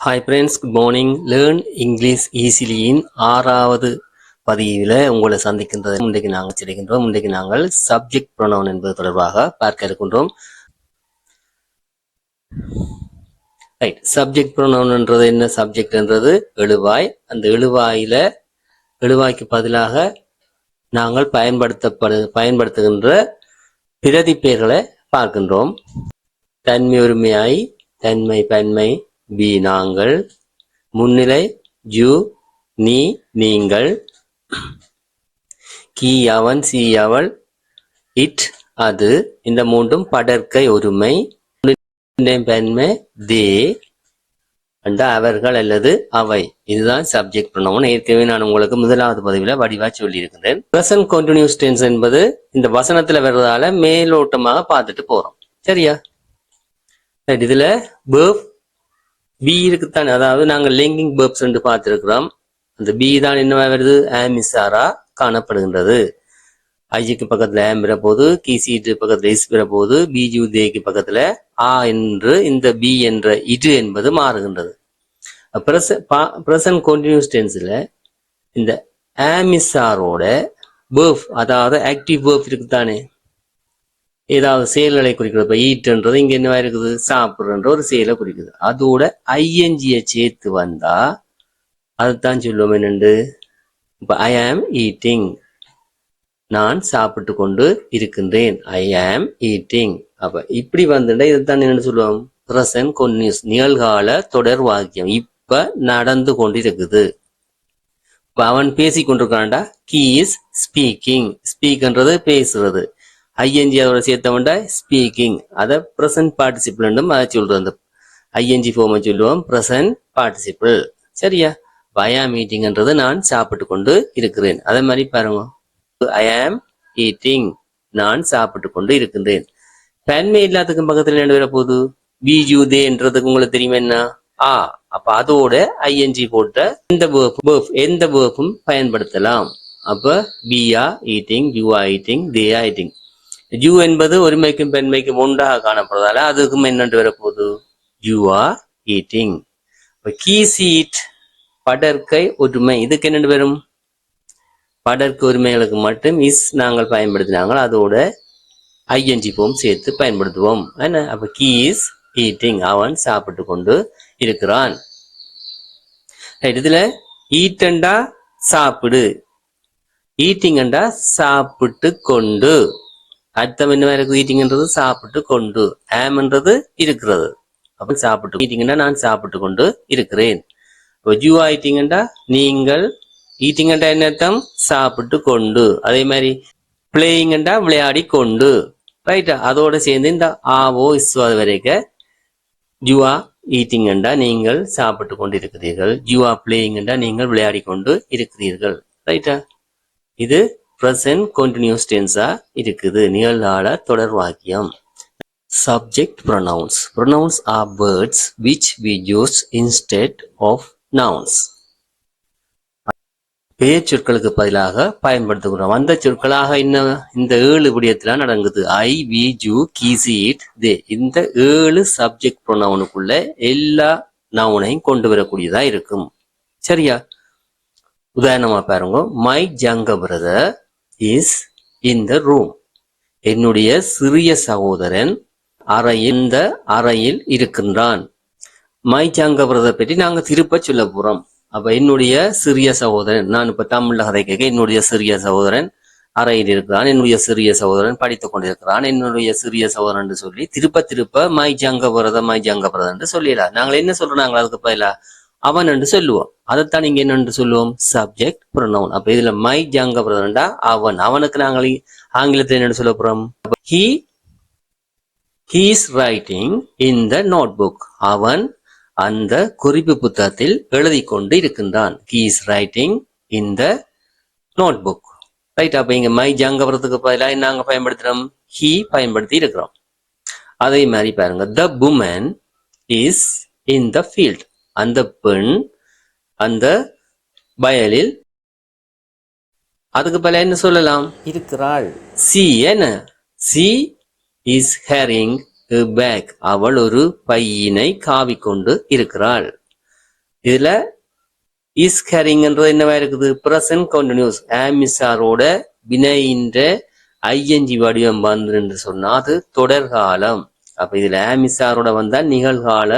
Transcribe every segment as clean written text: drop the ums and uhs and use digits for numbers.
Hi friends, good morning. Learn English ஈஸிலியின் 6வது பதிவில் உங்களை சந்திக்கின்றது. முன்றைக்கு நாங்கள் சப்ஜெக்ட் ப்ரொனவுன் என்பது தொடர்பாக பார்க்க இருக்கின்றோம். ரைட், சப்ஜெக்ட் ப்ரொனவுன்ன்றது என்ன? சப்ஜெக்ட் என்றது எழுவாய். அந்த எழுவாய்க்கு பதிலாக நாங்கள் பயன்படுத்துகின்ற பிரதி பெயர்களை பார்க்கின்றோம். தன்மை ஒருமையாய், தன்மை பன்மை, பி நாங்கள், முன்னிலை யூ நீ நீங்கள், கி அவன் சி அவள், இட் அது. இந்த மூன்றும் படற்கை ஒருமை. பன்மை தே அந்த அவர்கள் அல்லது அவை. இதுதான் சப்ஜெக்ட் ப்ரொனவுன். ஏற்கனவே நான் உங்களுக்கு முதலாவது பதிவில் வடிவா சொல்லி இருக்கின்றேன். பிரசன்ட் கண்டினியூஸ் டென்ஸ் என்பது இந்த வசனத்துல வர்றதால மேலோட்டமாக பார்த்துட்டு போறோம். சரியா? இதுல verb பி இருக்குத்தானே, அதாவது நாங்கள் லிங்கிங் பேர்ப்ஸ் என்று பார்த்திருக்கிறோம். அந்த பி தான் என்னவா வருது? ஆமிசாரா காணப்படுகின்றது. ஐக்கு பக்கத்துல ஆம் பெற போது, கிசிட்டு பக்கத்துல இஸ் பெற போது, பிஜு தேக்கு பக்கத்துல ஆ என்று இந்த பி என்ற இது என்பது மாறுகின்றது. பிரசன்ட் கண்டினியூஸ் டென்ஸ்ல இந்த ஆமிசாரோட பேர்ப், அதாவது ஆக்டிவ் பேர்ப் இருக்குத்தானே, ஏதாவது செயல்களை குறிக்கிறது. இப்ப ஈட்டுன்றது இங்க என்னவா இருக்குது? சாப்பிடுறன்ற ஒரு செயலை குறிக்குது. அதோட ஐஎன்ஜியை சேர்த்து வந்தா அதுதான் சொல்லுவோம் என்னண்டு, இப்ப ஐ ஆம் ஈட்டிங், நான் சாப்பிட்டு கொண்டு இருக்கின்றேன். ஐ ஆம் ஈட்டிங். அப்ப இப்படி வந்துட்டா இதுதான் என்னன்னு சொல்லுவோம்? பிரசன்ட் கண்டினியூஸ், நிகழ்கால தொடர் வாக்கியம். இப்ப நடந்து கொண்டு இருக்குது. இப்ப அவன் பேசி கொண்டிருக்கான்டா, ஹி இஸ் ஸ்பீக்கிங். ஸ்பீக்ன்றது பேசுறது. ஐஎன்ஜி அதோட சேர்த்தவன்டா ஸ்பீக்கிங். அதை ப்ரெசன்ட் பார்ட்டிசிபிள் அதை சொல்றது. அந்த ஐஎன்ஜி ஃபார்மை சொல்லுவோம் ப்ரெசன்ட் பார்ட்டிசிபிள். சரியா? ஐ ஆம் ஈட்டிங்ன்றது நான் சாப்பிட்டு கொண்டு இருக்கிறேன். அதே மாதிரி பாருங்க, ஐ ஆம் ஈட்டிங், நான் சாப்பிட்டு கொண்டு இருக்கின்றேன். பன்மை எல்லாத்துக்கும் பக்கத்துல என்ன வர போகுது? பிஜு தேன்றதுக்கு உங்களுக்கு தெரியுமா என்ன? ஆ. அப்ப அதோட ஐஎன்ஜி போட்ட எந்த வேர்பும் பயன்படுத்தலாம். அப்ப we are eating, you are eating, they are eating. You என்பது ஒருமைக்கும் பெண்மைக்கும் ஒன்றாக காணப்படுறதால அதுக்கும் என்னென்று வரப்போகுது? You are eating. He's eat, படற்கை ஒருமை. இதுக்கு என்னென்று வரும்? படற்கை ஒருமைகளுக்கு மட்டும் இஸ் நாங்கள் பயன்படுத்தினாங்க, அதோட ஐஎன்ஜி போம் சேர்த்து பயன்படுத்துவோம். என்ன? அப்ப கீஸ் ஈட்டிங், அவன் சாப்பிட்டு கொண்டு இருக்கிறான். இதுல ஈட்டண்டா சாப்பிடு, ஈட்டிங்கண்டா சாப்பிட்டு கொண்டு. அர்த்தம் என்ன இருக்குது? ஈட்டிங்ன்றது சாப்பிட்டு கொண்டு, ஆம்ன்றது இருக்கிறது. அப்ப சாப்பிட்டு, ஈட்டிங்கண்டா நான் சாப்பிட்டு கொண்டு இருக்கிறேன். யூ ஆர் ஈட்டிங்கண்டா நீங்கள், ஈட்டிங்கண்டா என்ன அர்த்தம்? சாப்பிட்டு கொண்டு. அதே மாதிரி பிளேயிங்கண்டா விளையாடி கொண்டு. ரைட்டா? அதோட சேர்ந்து இந்த ஆவோ இஸ்வாது வரைக்கும் யூ ஆர் ஈட்டிங்கண்டா நீங்கள் சாப்பிட்டு கொண்டு இருக்கிறீர்கள், யூ ஆர் பிளேயிங்கண்டா நீங்கள் விளையாடி கொண்டு இருக்கிறீர்கள். ரைட்டா? இது present continuous tense இருக்குது, நிகழ்கால தொடர் வாக்கியம். Subject pronouns. Pronouns are words which we use instead of nouns. பெயர் சொற்களுக்கு பதிலாக பயன்படுத்துகிறோம். அந்த சொற்களாக இந்த 7 விடயத்துல நடங்குது. ஐ, வி, யூ, கீசி, இட், தே. இந்த 7 சப்ஜெக்ட் ப்ரொனவுனுக்குள்ள எல்லா நவுனையும் கொண்டு வரக்கூடியதா இருக்கும். சரியா? உதாரணமா பாருங்க, my younger brother is in the room. என்னுடைய சிறிய சகோதரன் இந்த அறையில் இருக்கின்றான். மை younger brother பற்றி நாங்க திருப்ப சொல்ல போறோம். அப்ப என்னுடைய சிறிய சகோதரன், நான் இப்ப தமிழ்ல கதை கேட்க, என்னுடைய சிறிய சகோதரன் அறையில் இருக்கிறான், என்னுடைய சிறிய சகோதரன் படித்துக் கொண்டிருக்கிறான், என்னுடைய சிறிய சகோதரன் சொல்லி திருப்ப மை younger brother என்று சொல்லிடலாம். நாங்கள் என்ன சொல்றோம்? நாங்கள் அதுக்கு பதிலா அவன் என்று சொல்லுவோம். அதைத்தான் நீங்க என்னென்று சொல்லுவோம்? Subject pronoun. அப்ப இதுல மை younger brother அவன், அவனுக்கு நாங்கள் ஆங்கிலத்தில் என்ன சொல்ல போறோம்? he is writing in the notebook. அவன் அந்த குறிப்பு புத்தகத்தில் எழுதி கொண்டு இருக்கின்றான். he is writing in the notebook. Right? அப்ப இங்க மை younger brother பதிலாக நாங்க பயன்படுத்துறோம் he பயன்படுத்தி இருக்கிறோம். அதே மாதிரி பாருங்க, the woman is in the field. அந்த பெண் அந்த வயலில், அதுக்கு பல என்ன சொல்லலாம்? இருக்கிறாள். சி என்ன? She is carrying a bag. அவள் ஒரு பையினை காவிக்கொண்டு இருக்கிறாள். இதுல இஸ் கேரிங்ன்றது என்னவா இருக்குது? Present continuous. ஆமிசாரோட வினையின்ற ஐஎன்ஜி வடிவம் வந்து சொன்னா அது தொடர்காலம். அப்ப இதுல ஆமிசாரோட வந்தா நிகழ்கால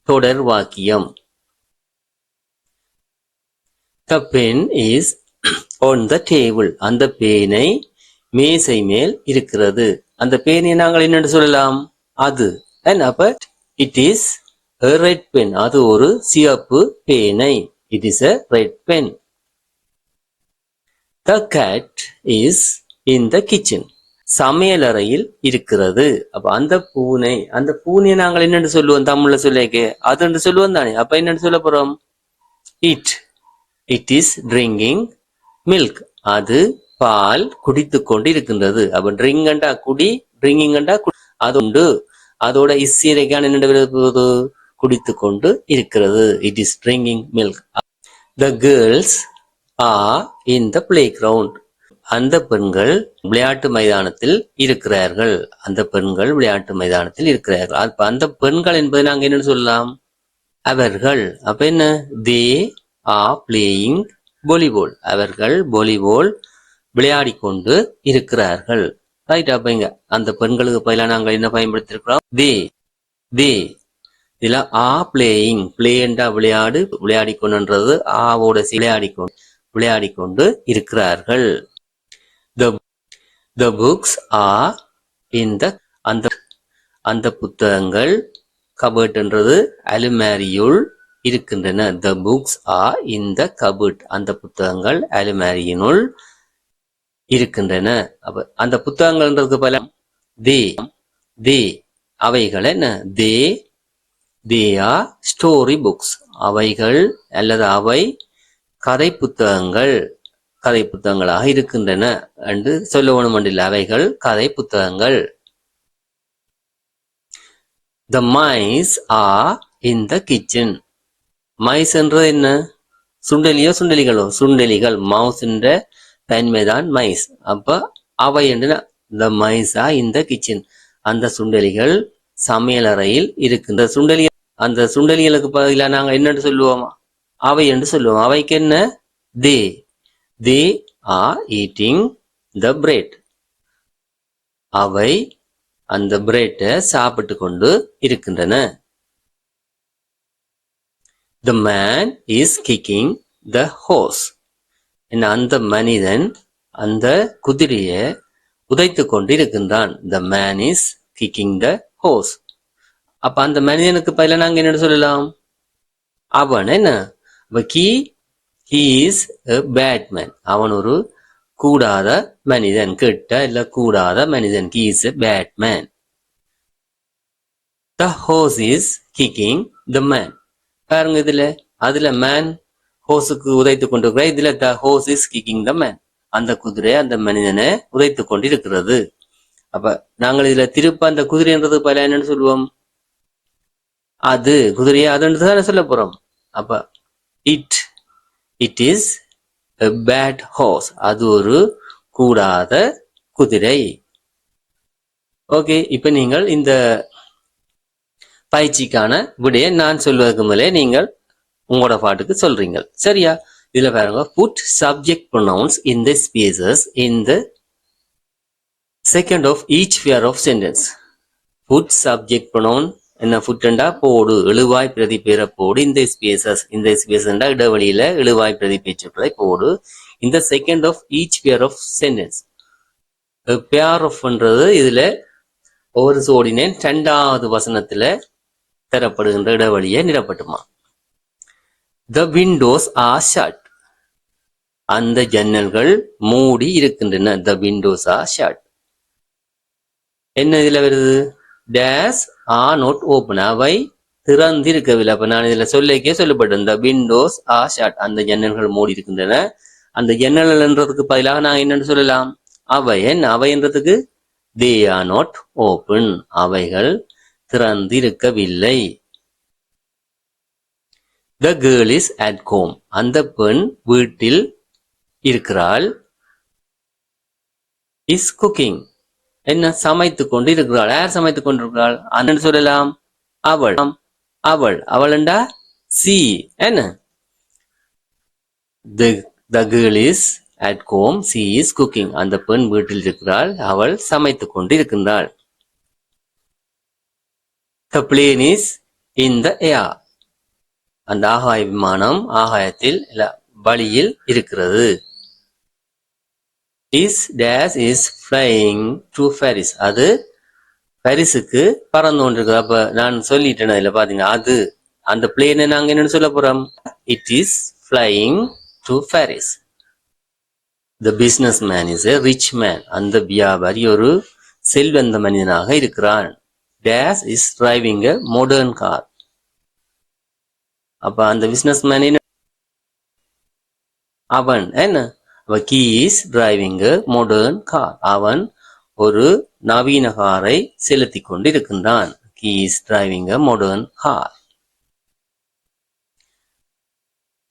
தொடர் வாக்கியம். The pen is on the table. அந்த பேனை மேசை மேல் இருக்கிறது. அந்த பேனை நாங்கள் என்னென்று சொல்லலாம்? அது. அப்ப it is a red pen. அது ஒரு சிவப்பு பேனை. It is a red pen. The cat is in the kitchen. சமையலறையில் இருக்கிறது. அப்ப அந்த பூனையை நாங்கள் என்னென்று சொல்லுவோம்? தமிழ்ல சொல்லிக்க அது என்று சொல்லுவோம் தானே. அப்ப என்னென்று சொல்ல போறோம்? It is drinking milk. அது பால் குடித்து கொண்டு இருக்கின்றது. அப்ப ட்ரிங்கண்டா குடி, ட்ரிங்கிங்கண்டா அது உண்டு. அதோட இசைக்கான என்ன குடித்து கொண்டு இருக்கிறது. It is drinking milk. The girls are in the playground. அந்த பெண்கள் விளையாட்டு மைதானத்தில் இருக்கிறார்கள். அந்த பெண்கள் விளையாட்டு மைதானத்தில் இருக்கிறார்கள். அப்ப அந்த பெண்கள் என்பதை நாங்க என்னன்னு சொல்லலாம்? அவர்கள். அப்ப என்ன? They are playing volleyball. அவர்கள் வாலிபால் விளையாடி கொண்டு இருக்கிறார்கள். ரைட். அப்ப இங்க அந்த பெண்களுக்கு பதிலாக நாங்கள் என்ன பயன்படுத்திருக்கிறோம்? they. இதுல ஆர் பிளேயிங். பிளேண்டா விளையாடு, விளையாடி கொண்டுன்றது ஆவோட விளையாடி கொண்டு இருக்கிறார்கள். The books are in the அந்த புத்தகங்கள் கபர்ட்ன்றது அலுமாரியுள் இருக்கின்றன. The books are in the cupboard. அந்த புத்தகங்கள் அலுமாரியினுள் இருக்கின்றன. அப்ப அந்த புத்தகங்கள்ன்றதுக்கு பல they அவைகள் என்ன? they are story books. அவைகள் அல்லது அவை கதை புத்தகங்களாக இருக்கின்றன என்று சொல்ல வேணுமென்றில்லை. அவைகள் கதை புத்தகங்கள். The mice are in the kitchen. Mice என்றது என்ன? சுண்டலிகள். மவுஸ் என்ற தன்மைதான் மைஸ். அப்ப அவை என்று the mice are in the kitchen. அந்த சுண்டலிகள் சமையலறையில் இருக்கின்ற அந்த சுண்டலிகளுக்கு பதிலாக நாங்க என்னன்னு சொல்லுவோம்? அவை என்று சொல்லுவோம். அவைக்கு என்ன? they are eating the bread. அவை அந்த பிரெட்டை சாப்பிட்டு கொண்டு இருக்கின்றன. The man is kicking the horse. அந்த மனிதன் அந்த குதிரையை உதைத்து கொண்டு இருக்கின்றான். The man is kicking the horse. அப்ப அந்த மனிதனுக்கு பதிலா நாங்க என்ன சொல்லலாம்? அவன் என்ன? he is a bad man. அவன் ஒரு கூடாத மனிதன். கெட்ட இல்ல கூடாத மனிதன். he is a bad man. The horse is kicking the man. பாருங்க அதுல மேன் ஹோஸுக்கு உதைத்து கொண்டிருக்கிற. இதுல the horse is kicking the man. அந்த குதிரை அந்த மனிதனை உதைத்து கொண்டு இருக்கிறது. அப்ப நாங்கள் இதுல திருப்ப அந்த குதிரைன்றது பல என்னன்னு சொல்லுவோம்? அது குதிரையா அதுன்றது தானே சொல்ல போறோம். அப்ப it is a bad horse. அது ஒரு கூடாத குதிரை. ஓகே. இப்ப நீங்கள் இந்த பயிற்சிக்கான விடையை நான் சொல்வதற்கு மேலே நீங்கள் உங்களோட பாட்டுக்கு சொல்றீங்க. சரியா? இதுல பாருங்க. Put subject pronouns in the spaces in the second of each pair of sentence. Put subject pronoun என்ன? புட்டண்டா போடு, எழுவாய் பிரதி பெற போடு. இந்த ஸ்பேசஸ் இடைவெளியில எழுவாய் பிரதி பேச்சுக்களை போடு. இந்த second of each pair of sentence. Pair ஆஃப்ன்றது இதுல ஒவ்வொரு சோடினேன் இரண்டாவது வசனத்துல தரப்படுகின்ற இடைவெளியை நிரப்பட்டுமா. The windows are shut. அந்த ஜன்னல்கள் மூடி இருக்கின்றன. The windows are shut. என்ன இதுல வருது? Dash are not open. அவை திறந்திருக்கவில்லை. அப்ப நான் இதுல சொல்லப்பட்டேன். The windows are shut. அந்த ஜன்னல்கள் மூடி இருக்கின்றன. அந்த ஜன்னல்ன்றதுக்கு பதிலாக நான் என்னன்னு சொல்லலாம்? அவைன்றதுக்கு they are not open. அவைகள் திறந்திருக்கவில்லை. The girl is at home. அந்த பெண் வீட்டில் இருக்கிறாள். Is cooking. என்ன? சமைத்துக் கொண்டு இருக்கிறாள். யார் சமைத்துக் கொண்டிருக்கிறாள்? அண்ணன் சொல்லலாம். அவள். அவள்ண்டா சி என்ன the girl is at home, she is cooking. அந்த பெண் வீட்டில் இருக்கிறாள், அவள் சமைத்துக் கொண்டு இருக்கின்றாள். The plane is in the air. அந்த ஆகாய விமானம் ஆகாயத்தில் வழியில் இருக்கிறது. His dash is flying to Paris. அது பாரிஸுக்கு பறந்து கொண்டிருக்கிறது. அப்ப நான் சொல்லிட்டேன் இதுல பாத்தீங்கன்னா அது அந்த பிளேனை நாங்க என்னன்னு சொல்ல போறோம், it is flying to Paris. The businessman is a rich man. அந்த வியாபாரி ஒரு செல்வந்த மனிதனாக இருக்கிறான். Dash is driving a modern car. அப்ப அந்த பிசினஸ்மேன் அவன் என்ன he is driving a modern car. அவன் ஒரு நவீன காரை செலுத்திக் கொண்டு இருக்கின்றான். He is driving a modern car.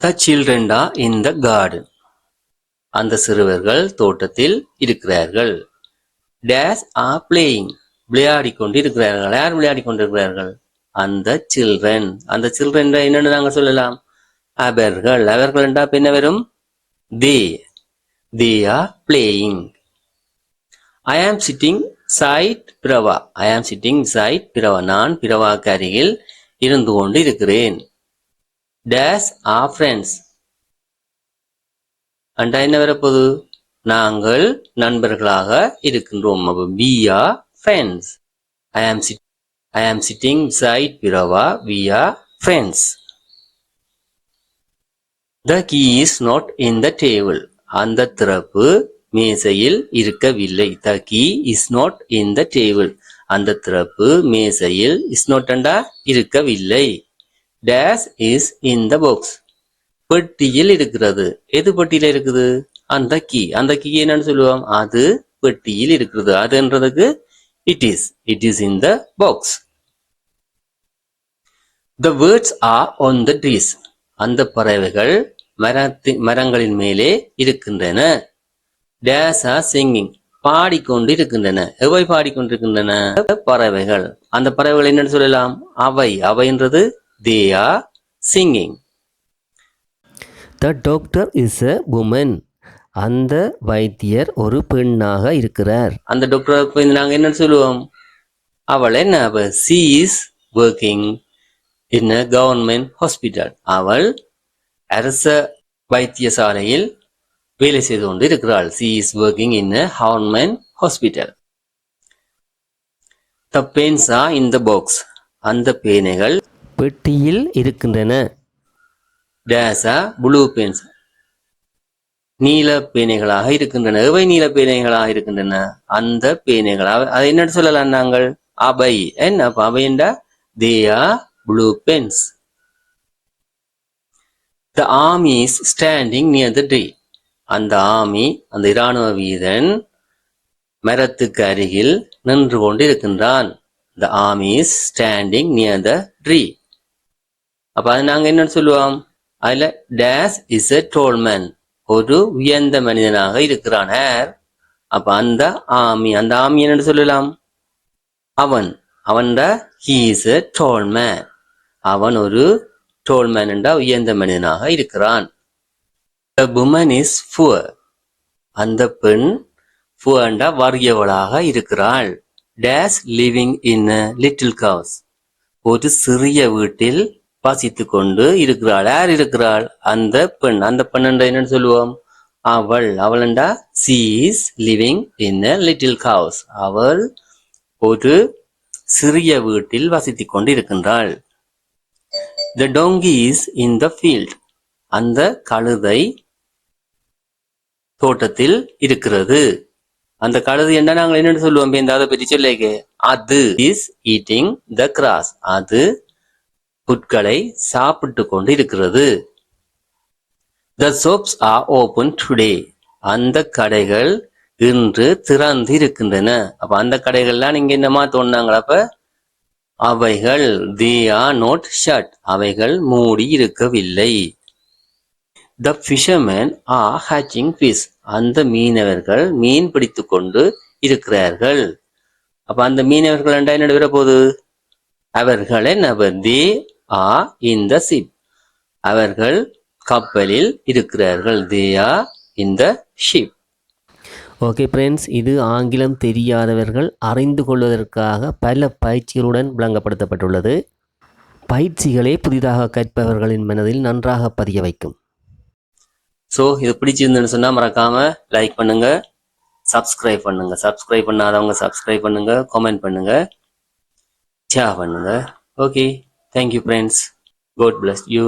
The children are in the garden. அந்த சிறுவர்கள் தோட்டத்தில் இருக்கிறார்கள். Dash are playing. விளையாடிக் கொண்டு இருக்கிறார்கள். யார் விளையாடிக் கொண்டிருக்கிறார்கள்? அந்த சில்ட்ரன். அந்த சில்ட்ரன் என்னன்னு நாங்க சொல்லலாம், அவர்கள். அவர்கள் என்றா என்ன வரும்? they are playing. I am sitting side Pravah. I am sitting side Pravah. நான் பிரவாக்கு அருகில் இருந்து கொண்டு இருக்கிறேன். Dash are friends. அண்டா என்ன வரப்போது? நாங்கள் நண்பர்களாக இருக்கின்றோம். we are friends. I am sitting beside Pirava. We are friends. The key is not in the table. அந்த திறப்பு மேசையில் இருக்கவில்லை. The key is not in the table. அந்த திறப்பு மேசையில் is not அண்டா இருக்கவில்லை. Dash is in the box. பெட்டியில் இருக்கிறது. எது பெட்டியில இருக்குது? அந்த கீ. அந்த கீ என்னன்னு சொல்லுவோம்? அது பெட்டியில் இருக்கிறது. அதுன்றதுக்கு it is in the box. The birds are on the trees. அந்த பறவைகள் மரங்களின் மேலே இருக்கின்றன. Dash are singing. பாடிக்கொண்டு இருக்கின்றன. எவை பாடிக்கொண்டிருக்கின்றன? பறவைகள். அந்த பறவைகள் என்னன்னு சொல்லலாம்? அவைன்றது they are singing. The doctor is a woman. அந்த வைத்தியர் ஒரு பெண்ணாக இருக்கிறார். அந்த டாக்டர் நாங்க என்ன சொல்லுவோம்? அவள் என்ன? she is working in a government hospital. அவள் அரச வைத்தியசாலையில் வேலை செய்து கொண்டு இருக்கிறாள். she is working in a government hospital. The pens are in the box. அந்த பேனைகள் பெட்டியில் இருக்கின்றன. Dash are blue pens. நீல பேனைகளாக இருக்கின்றன. எவை நீல பேனைகளாக இருக்கின்றன? அந்த பேனைகள். அதை என்ன சொல்லலாம் நாங்கள்? அவை. என்ன அவை என்றா they are blue pens. The army is standing near the tree. அந்த ஆர்மி, அந்த இராணுவ வீரன் மரத்துக்கு அருகில் நின்று கொண்டு இருக்கின்றான். The army is standing near the tree. அப்ப அது நாங்க என்ன சொல்லுவோம்? அதுல Dash is a tall man. ஒரு உயர்ந்த மனிதனாக இருக்கிறான். அப்ப அந்த ஆமி என்ன சொல்லலாம்? அவன் he is a tall man. அவன் ஒரு tall man என்றா உயர்ந்த மனிதனாக இருக்கிறான். The woman is poor. அந்த பெண் poor என்றா வறியவளாக இருக்கிறாள். Dash living in a little house. ஒரு சிறிய வீட்டில் வசித்துக் கொண்டு இருக்கிறாள். யார் இருக்கிறாள்? அந்த பெண். அந்த பெண் என்றா என்னன்னு சொல்லுவோம்? அவள் என்றா she is living in a little house. அவள் ஒரு சிறிய வீட்டில் வசித்துக் கொண்டு இருக்கின்றாள். The donkey is in the field. அந்த கழுதை தோட்டத்தில் இருக்கிறது. அந்த கழுது என்ன நாங்கள் என்னன்னு சொல்லுவோம்? அதை பற்றி சொல்லேங்க. அது is eating the grass. அது புட்களை சாப்பிட்டு கொண்டு இருக்கிறது. The shops are open today. அந்த கடைகள் இன்று திறந்து இருக்கின்றன. அப்ப அந்த கடைகள்லாம் நீங்க என்னமா தோணுனாங்களா? அப்ப அவைகள் they are not shut. அவைகள் மூடி இருக்கவில்லை. The fishermen are hatching fish. அந்த மீனவர்கள் மீன் பிடித்துக் கொண்டு இருக்கிறார்கள். அப்ப அந்த மீனவர்கள் என்ன வர போகுது? அவர்கள் என்ன? they are in the ship. அவர்கள் கப்பலில் இருக்கிறார்கள். They are in the ship. Okay friends, இது ஆங்கிலம் தெரியாதவர்கள் அறிந்து கொள்வதற்காக பல பயிற்சிகளுடன் விளங்கப்படுத்தப்பட்டுள்ளது. பயிற்சிகளே புதிதாக கற்பவர்களின் மனதில் நன்றாக பதிய வைக்கும். ஸோ இது பிடிச்சிருந்துன்னு சொன்னால் மறக்காமல் லைக் பண்ணுங்கள், சப்ஸ்கிரைப் பண்ணுங்கள். சப்ஸ்கிரைப் பண்ணாதவங்க சப்ஸ்கிரைப் பண்ணுங்கள், கமெண்ட் பண்ணுங்கள், ஷேர் பண்ணுங்கள். Okay, thank you friends. God bless you.